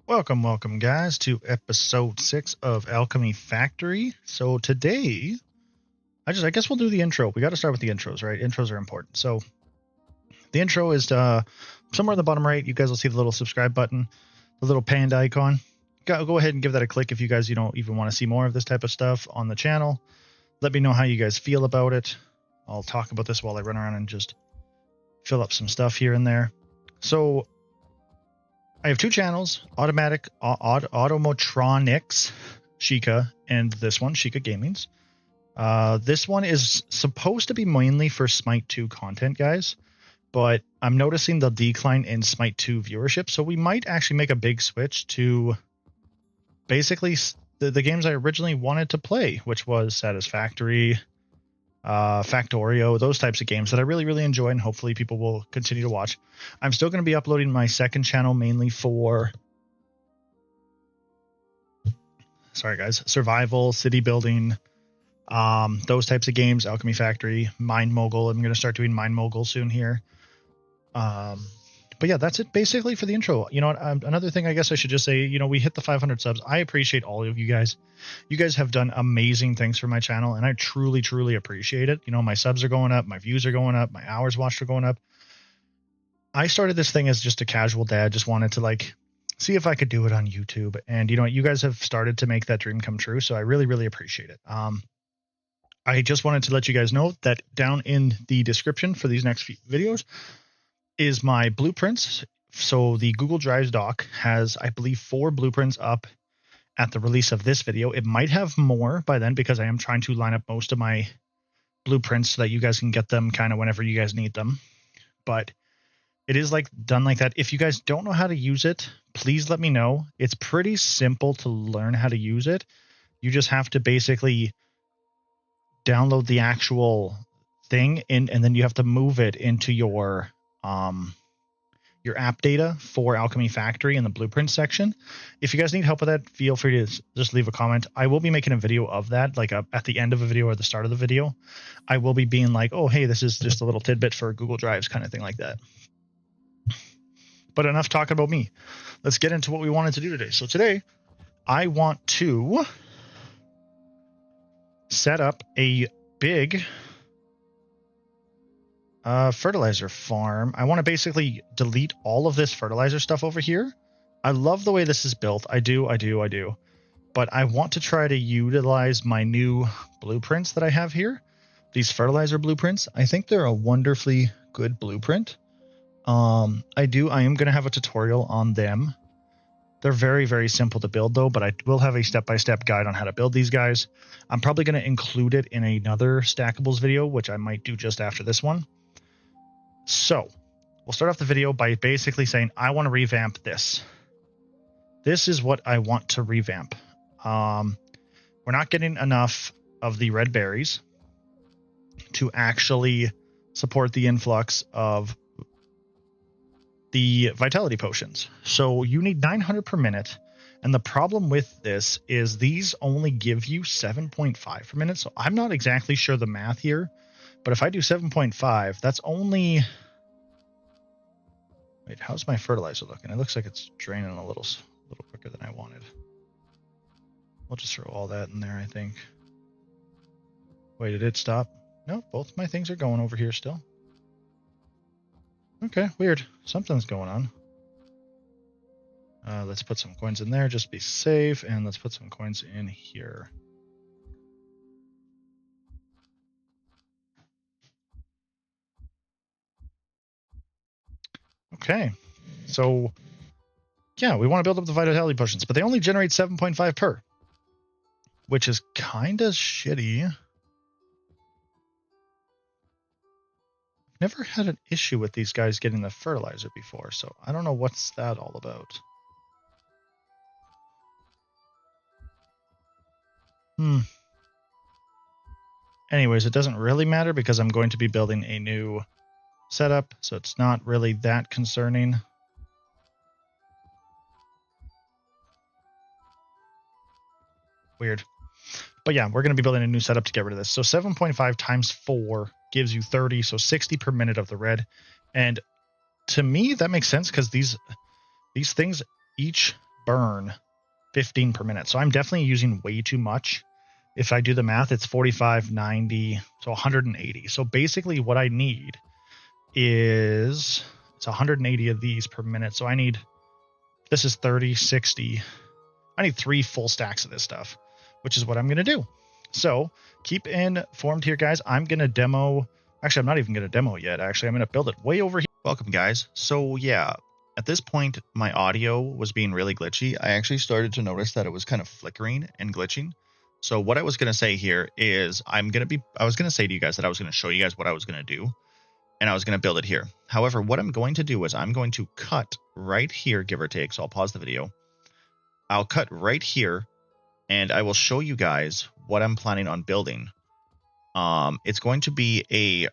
Welcome guys to episode 6 of Alchemy Factory. So today, I guess we'll do the intro. We got to start with the intros, right? Intros are important. So the intro is somewhere in the bottom right. You guys will see the little subscribe button, the little panda icon. Go ahead and give that a click if you guys even want to see more of this type of stuff on the channel. Let me know how you guys feel about it. I'll talk about this while I run around and just fill up some stuff here and there. So I have two channels, AutomatroniczShika and this one, Shika Gaming's. This one is supposed to be mainly for Smite 2 content, guys, but I'm noticing the decline in Smite 2 viewership, so we might actually make a big switch to basically the games I originally wanted to play, which was Satisfactory, Factorio, those types of games that I really enjoy, and hopefully people will continue to watch. I'm still going to be uploading my second channel mainly for survival, city building, those types of games, Alchemy Factory, Mind Mogul. I'm going to start doing Mind Mogul soon here. But yeah, that's it basically for the intro. You know what? Another thing I guess I should just say, we hit the 500 subs. I appreciate all of you guys. You guys have done amazing things for my channel, and I truly appreciate it. My subs are going up, my views are going up, my hours watched are going up. I started this thing as just a casual dad, just wanted to see if I could do it on YouTube. And you guys have started to make that dream come true. So I really appreciate it. I just wanted to let you guys know that down in the description for these next few videos is my blueprints. So the Google Drive doc has, I believe, 4 blueprints up at the release of this video. It might have more by then because I am trying to line up most of my blueprints so that you guys can get them kind of whenever you guys need them. But it is done like that. If you guys don't know how to use it, please let me know. It's pretty simple to learn how to use it. You just have to basically download the actual thing and then you have to move it into your app data for Alchemy Factory in the blueprint section. If you guys need help with that, feel free to just leave a comment. I will be making a video of that, at the end of a video or the start of the video. I will be being oh, hey, this is just a little tidbit for Google Drives kind of thing like that. But enough talking about me. Let's get into what we wanted to do today. So today, I want to set up a big fertilizer farm. I want to basically delete all of this fertilizer stuff over here. I love the way this is built. I do. But I want to try to utilize my new blueprints that I have here. These fertilizer blueprints. I think they're a wonderfully good blueprint. I am going to have a tutorial on them. They're very simple to build though, but I will have a step-by-step guide on how to build these guys. I'm probably going to include it in another Stackables video, which I might do just after this one. So we'll start off the video by basically saying, I want to revamp this. This is what I want to revamp. We're not getting enough of the red berries to actually support the influx of the vitality potions. So you need 900 per minute. And the problem with this is these only give you 7.5 per minute. So I'm not exactly sure the math here, but if I do 7.5, that's only... Wait, how's my fertilizer looking? It looks like it's draining a little quicker than I wanted. We'll just throw all that in there, I think. Wait, did it stop? No, both my things are going over here still. Okay, weird. Something's going on. Let's put some coins in there, just to be safe, and let's put some coins in here. Okay, so yeah, we want to build up the vitality potions, but they only generate 7.5 per, which is kind of shitty. Never had an issue with these guys getting the fertilizer before, so I don't know what's that all about. Anyways, it doesn't really matter because I'm going to be building a new setup, so it's not really that concerning. Weird. But yeah, we're going to be building a new setup to get rid of this. So 7.5 times 4 gives you 30, so 60 per minute of the red. And to me, that makes sense because these things each burn 15 per minute. So I'm definitely using way too much. If I do the math, it's 45, 90, so 180. So basically what I need is it's 180 of these per minute. So I need, this is 30, 60. I need 3 full stacks of this stuff, which is what I'm going to do. So keep informed here, guys. I'm going to demo. Actually, I'm not even going to demo yet. Actually, I'm going to build it way over here. Welcome, guys. So yeah, at this point, my audio was being really glitchy. I actually started to notice that it was kind of flickering and glitching. So what I was going to say here is I was going to say to you guys that I was going to show you guys what I was going to do, and I was going to build it here. However, what I'm going to do is I'm going to cut right here, give or take. So I'll pause the video. I'll cut right here, and I will show you guys what I'm planning on building. It's going to be a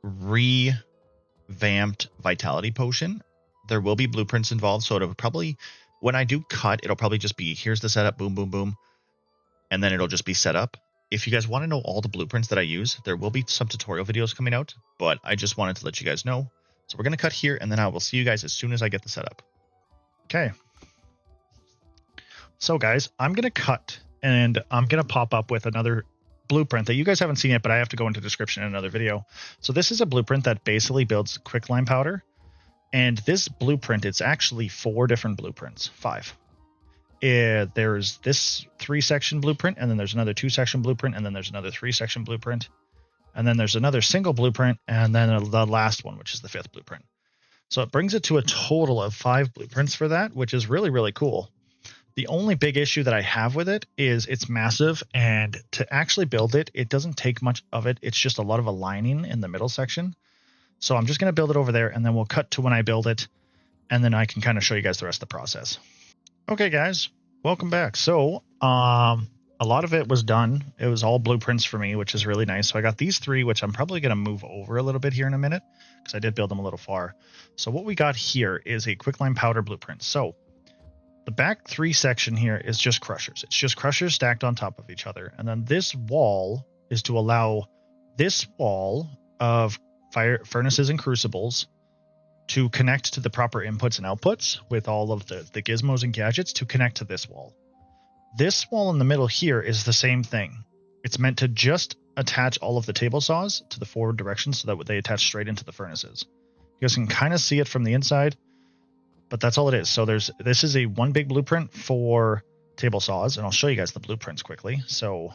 revamped vitality potion. There will be blueprints involved, so it'll probably, when I do cut, it'll probably just be, here's the setup, boom, boom, boom, and then it'll just be set up. If you guys want to know all the blueprints that I use, there will be some tutorial videos coming out, but I just wanted to let you guys know. So we're going to cut here, and then I will see you guys as soon as I get the setup. Okay. So guys, I'm going to cut, and I'm going to pop up with another blueprint that you guys haven't seen yet, but I have to go into description in another video. So this is a blueprint that basically builds quicklime powder. And this blueprint, it's actually 4 different blueprints, 5. There's this 3-section blueprint, and then there's another 2-section blueprint, and then there's another 3-section blueprint, and then there's another single blueprint, and then the last one, which is the 5th blueprint. So it brings it to a total of 5 blueprints for that, which is really, really cool. The only big issue that I have with it is it's massive, and to actually build it, it doesn't take much of it. It's just a lot of aligning in the middle section. So I'm just going to build it over there, and then we'll cut to when I build it, and then I can kind of show you guys the rest of the process. Okay, guys, welcome back. So a lot of it was done. It was all blueprints for me, which is really nice. So I got these 3, which I'm probably going to move over a little bit here in a minute because I did build them a little far. So what we got here is a quicklime powder blueprint. So the back 3 section here is just crushers. It's just crushers stacked on top of each other. And then this wall is to allow this wall of furnaces and crucibles to connect to the proper inputs and outputs with all of the gizmos and gadgets to connect to this wall. This wall in the middle here is the same thing. It's meant to just attach all of the table saws to the forward direction so that they attach straight into the furnaces. You guys can kind of see it from the inside, but that's all it is. So this is a one big blueprint for table saws, and I'll show you guys the blueprints quickly. So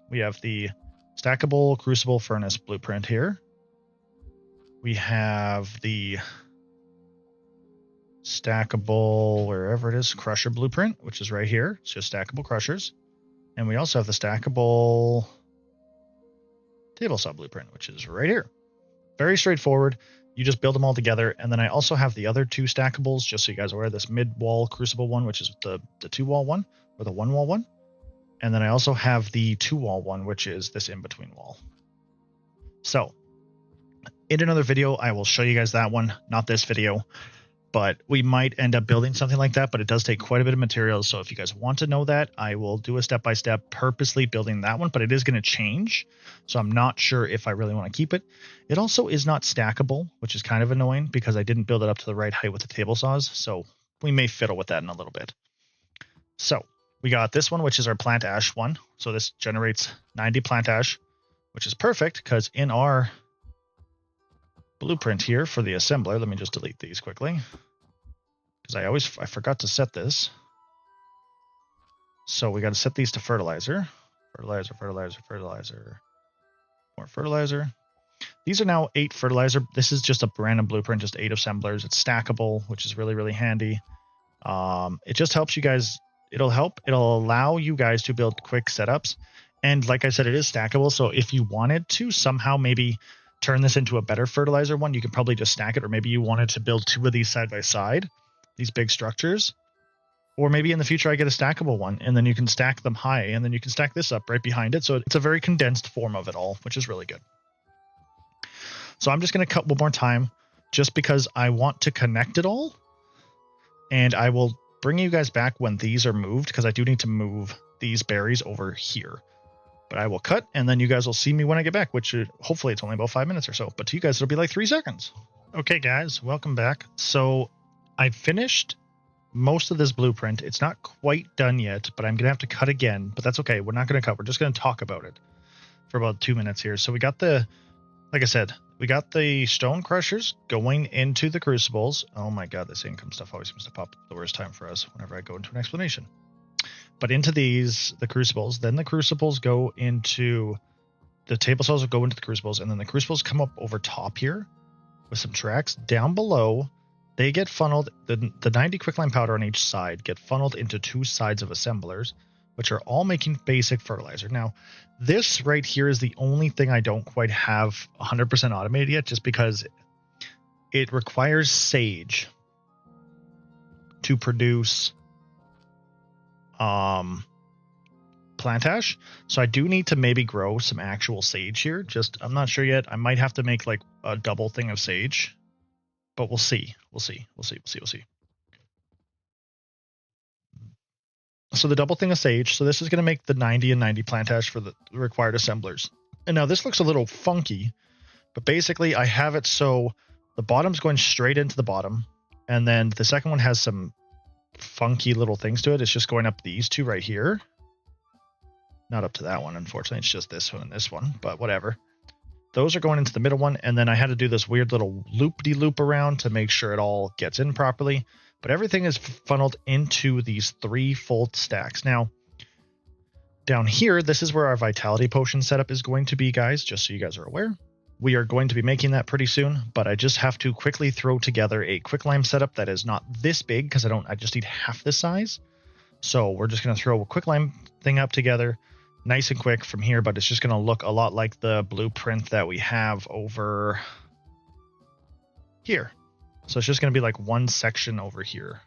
we have the stackable crucible furnace blueprint here. We have the stackable, wherever it is, crusher blueprint, which is right here. It's just stackable crushers. And we also have the stackable table saw blueprint, which is right here. Very straightforward. You just build them all together. And then I also have the other 2 stackables, just so you guys are aware, this mid-wall crucible one, which is the 2-wall one, or the 1-wall one. And then I also have the 2-wall one, which is this in-between wall. So in another video, I will show you guys that one, not this video, but we might end up building something like that, but it does take quite a bit of materials. So if you guys want to know that, I will do a step-by-step purposely building that one, but it is going to change. So I'm not sure if I really want to keep it. It also is not stackable, which is kind of annoying because I didn't build it up to the right height with the table saws. So we may fiddle with that in a little bit. So we got this one, which is our plant ash one. So this generates 90 plant ash, which is perfect because in our blueprint here for the assembler, let me just delete these quickly because I forgot to set this. So we got to set these to fertilizer, more fertilizer. These are now 8 fertilizer. This is just a random blueprint, just 8 assemblers. It's stackable, which is really, really handy. It just helps you guys. It'll allow you guys to build quick setups. And like I said, it is stackable. So if you wanted to somehow maybe turn this into a better fertilizer one, you can probably just stack it. Or maybe you wanted to build 2 of these side by side, these big structures. Or maybe in the future I get a stackable one and then you can stack them high and then you can stack this up right behind it. So it's a very condensed form of it all, which is really good. So I'm just going to cut one more time just because I want to connect it all. And I will bring you guys back when these are moved because I do need to move these berries over here. But I will cut and then you guys will see me when I get back, which hopefully it's only about 5 minutes or so. But to you guys, it'll be like 3 seconds. Okay, guys, welcome back. So I finished most of this blueprint. It's not quite done yet, but I'm going to have to cut again. But that's okay. We're not going to cut. We're just going to talk about it for about 2 minutes here. So we got the, like I said, we got the stone crushers going into the crucibles. Oh my god, this income stuff always seems to pop at the worst time for us whenever I go into an explanation. But into these, the crucibles, then the crucibles go into, the table cells will go into the crucibles, and then the crucibles come up over top here with some tracks. Down below, they get funneled, the 90 quicklime powder on each side get funneled into 2 sides of assemblers, which are all making basic fertilizer. Now, this right here is the only thing I don't quite have 100% automated yet, just because it requires sage to produce plant ash. So I do need to maybe grow some actual sage here. Just, I'm not sure yet. I might have to make like a double thing of sage, but we'll see. We'll see. So the double thing of sage. So this is going to make the 90 and 90 plant ash for the required assemblers. And now this looks a little funky, but basically I have it so the bottom's going straight into the bottom, and then the second one has some funky little things to it. It's just going up these 2 right here. Not up to that one, unfortunately. It's just this one and this one, but whatever. Those are going into the middle one, and then I had to do this weird little loop-de-loop around to make sure it all gets in properly. But everything is funneled into these 3 full stacks. Now, down here, this is where our vitality potion setup is going to be, guys, just so you guys are aware. We are going to be making that pretty soon, but I just have to quickly throw together a quicklime setup that is not this big, because I just need half this size. So we're just going to throw a quicklime thing up together, nice and quick from here, but it's just going to look a lot like the blueprint that we have over here. So it's just going to be like one section over here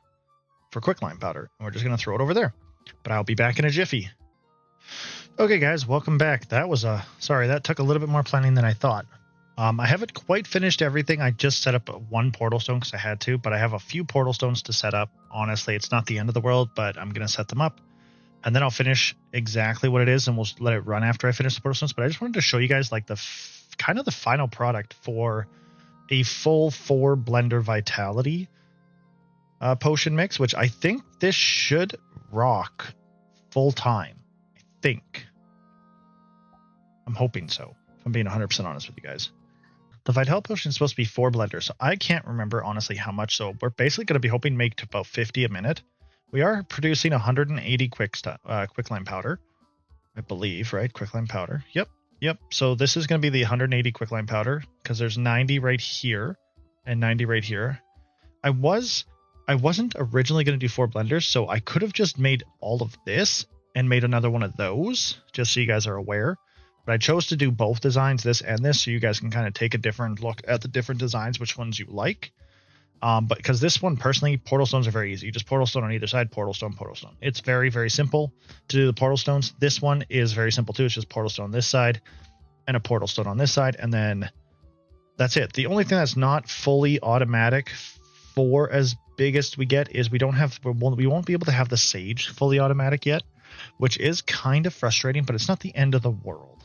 for quicklime powder, and we're just going to throw it over there. But I'll be back in a jiffy. Okay, guys, welcome back. That was sorry, that took a little bit more planning than I thought. I haven't quite finished everything. I just set up 1 portal stone because I had to, but I have a few portal stones to set up. Honestly, it's not the end of the world, but I'm going to set them up. And then I'll finish exactly what it is, and we'll let it run after I finish the portal stones. But I just wanted to show you guys like the kind of the final product for a full 4 blender vitality potion mix, which I think this should rock full time. I think. I'm hoping so, if I'm being 100% honest with you guys. The vitality potion is supposed to be 4 blenders, so I can't remember honestly how much. So we're basically going to be hoping to make about 50 a minute. We are producing 180 quicklime powder, I believe, right? Quicklime powder. Yep. So this is going to be the 180 quicklime powder because there's 90 right here and 90 right here. I wasn't originally going to do 4 blenders, so I could have just made all of this and made another one of those, just so you guys are aware. But I chose to do both designs, this and this, so you guys can kind of take a different look at the different designs, which ones you like. But because this one, personally, portal stones are very easy. You just portal stone on either side, portal stone, portal stone. It's very, very simple to do the portal stones. This one is very simple too. It's just portal stone on this side and a portal stone on this side, and then that's it. The only thing that's not fully automatic for as big as we get is we won't be able to have the sage fully automatic yet, which is kind of frustrating, but it's not the end of the world.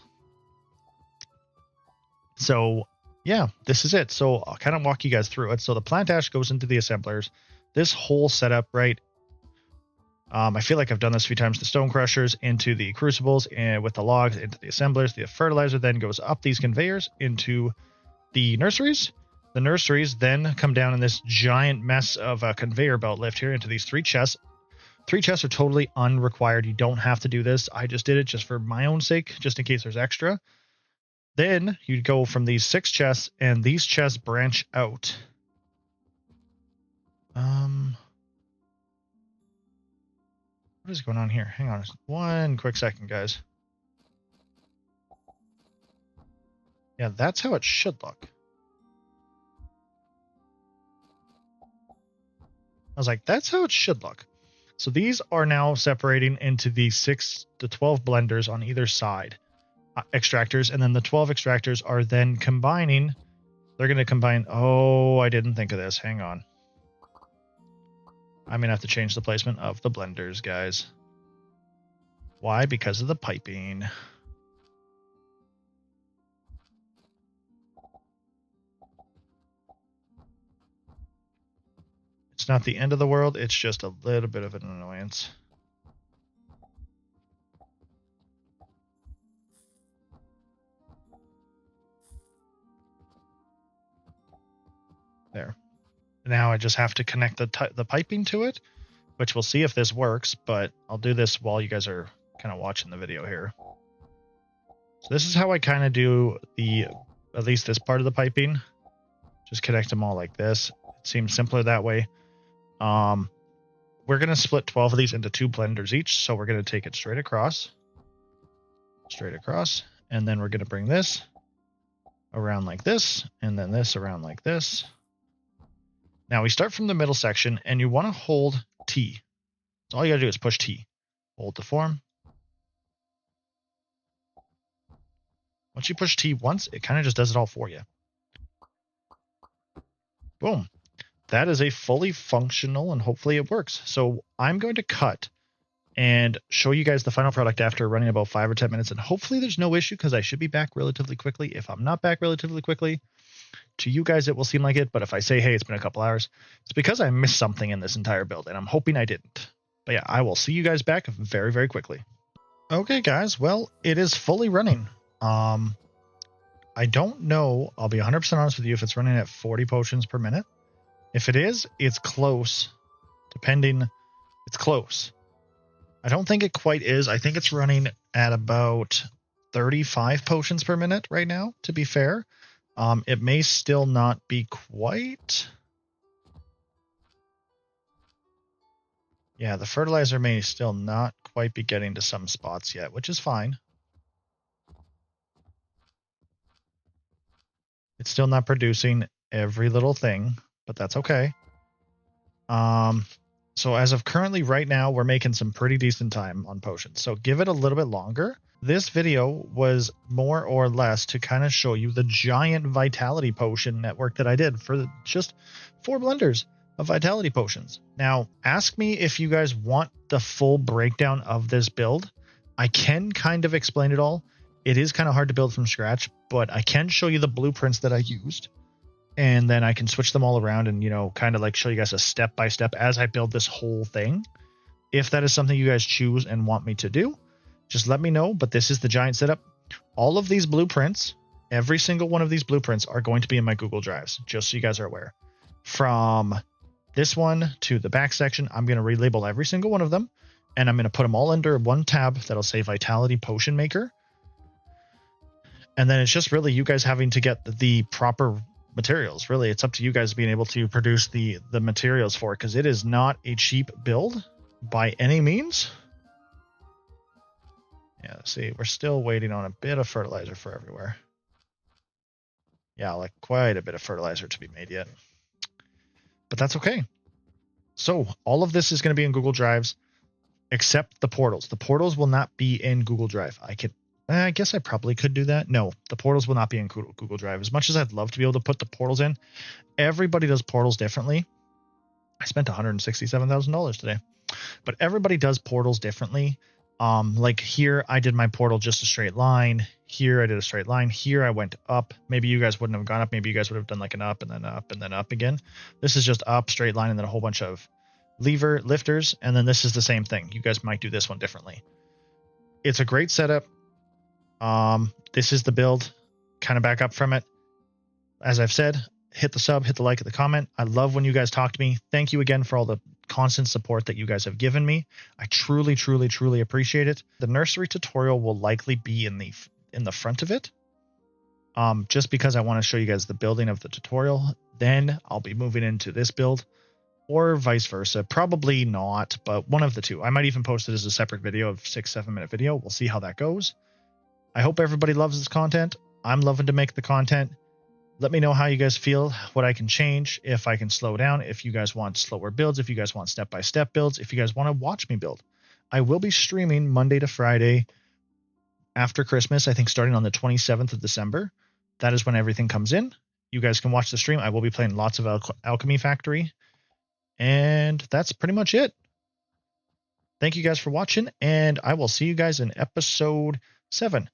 So yeah, this is it. So I'll kind of walk you guys through it. So the plant ash goes into the assemblers. This whole setup, right? I feel like I've done this a few times. The stone crushers into the crucibles, and with the logs into the assemblers. The fertilizer then goes up these conveyors into the nurseries. The nurseries then come down in this giant mess of a conveyor belt lift here into these 3 chests. 3 chests are totally unrequired. You don't have to do this. I just did it just for my own sake, just in case there's extra. Then you'd go from these 6 chests, and these chests branch out. What is going on here? Hang on just one quick second, guys. Yeah, that's how it should look. I was like, that's how it should look. So these are now separating into the 6 to 12 blenders on either side. Extractors, and then the 12 extractors are then combining. They're going to combine. Oh, I didn't think of this. Hang on. I'm going to have to change the placement of the blenders, guys. Why? Because of the piping. It's not the end of the world. It's just a little bit of an annoyance. There. Now I just have to connect the piping to it, which we'll see if this works, but I'll do this while you guys are kind of watching the video here. So this is how I kind of do at least this part of the piping. Just connect them all like this. It seems simpler that way. We're going to split 12 of these into 2 blenders each. So we're going to take it straight across, and then we're going to bring this around like this, and then this around like this. Now we start from the middle section, and you want to hold T. So all you got to do is push T. Hold the form. Once you push T once, it kind of just does it all for you. Boom. That is a fully functional, and hopefully it works. So I'm going to cut and show you guys the final product after running about 5 or 10 minutes, and hopefully there's no issue because I should be back relatively quickly. If I'm not back relatively quickly, to you guys it will seem like it, but if I say, hey, it's been a couple hours, it's because I missed something in this entire build, and I'm hoping I didn't. But yeah, I will see you guys back very, very quickly. Okay, guys, well, it is fully running. I don't know, I'll be 100% honest with you, if it's running at 40 potions per minute. If it is, it's close. It's close. I don't think it quite is. I think it's running at about 35 potions per minute right now, to be fair. It may still not be quite. Yeah, the fertilizer may still not quite be getting to some spots yet, which is fine. It's still not producing every little thing, but that's okay. So as of currently right now, we're making some pretty decent time on potions. So give it a little bit longer. This video was more or less to kind of show you the giant vitality potion network that I did for just 4 blenders of vitality potions. Now, ask me if you guys want the full breakdown of this build. I can kind of explain it all. It is kind of hard to build from scratch, but I can show you the blueprints that I used. And then I can switch them all around and, you know, kind of like show you guys a step-by-step as I build this whole thing. If that is something you guys choose and want me to do, just let me know. But this is the giant setup. All of these blueprints, every single one of these blueprints are going to be in my Google Drives, just so you guys are aware. From this one to the back section, I'm going to relabel every single one of them. And I'm going to put them all under one tab that'll say Vitality Potion Maker. And then it's just really you guys having to get the proper materials. Really, it's up to you guys being able to produce the materials for it, because it is not a cheap build by any means. Yeah, see, we're still waiting on a bit of fertilizer for everywhere. Yeah, like quite a bit of fertilizer to be made yet. But that's okay. So all of this is going to be in Google Drives, except the portals. The portals will not be in Google Drive. I guess I probably could do that. No, the portals will not be in Google Drive. As much as I'd love to be able to put the portals in, everybody does portals differently. I spent $167,000 today, but everybody does portals differently. Like here, I did my portal just a straight line. Here, I did a straight line. Here, I went up. Maybe you guys wouldn't have gone up. Maybe you guys would have done like an up and then up and then up again. This is just up, straight line, and then a whole bunch of lifters. And then this is the same thing. You guys might do this one differently. It's a great setup. This is the build. Kind of back up from it. As I've said, hit the sub, hit the like, hit the comment. I love when you guys talk to me. Thank you again for all the constant support that you guys have given me. I truly, truly, truly appreciate it. The nursery tutorial will likely be in the front of it. Just because I want to show you guys the building of the tutorial. Then I'll be moving into this build, or vice versa. Probably not, but one of the two. I might even post it as a separate video of 6-7 minute video. We'll see how that goes. I hope everybody loves this content. I'm loving to make the content. Let me know how you guys feel, what I can change, if I can slow down, if you guys want slower builds, if you guys want step-by-step builds, if you guys want to watch me build. I will be streaming Monday to Friday after Christmas, I think starting on the 27th of December. That is when everything comes in. You guys can watch the stream. I will be playing lots of Alchemy Factory. And that's pretty much it. Thank you guys for watching, and I will see you guys in episode 7.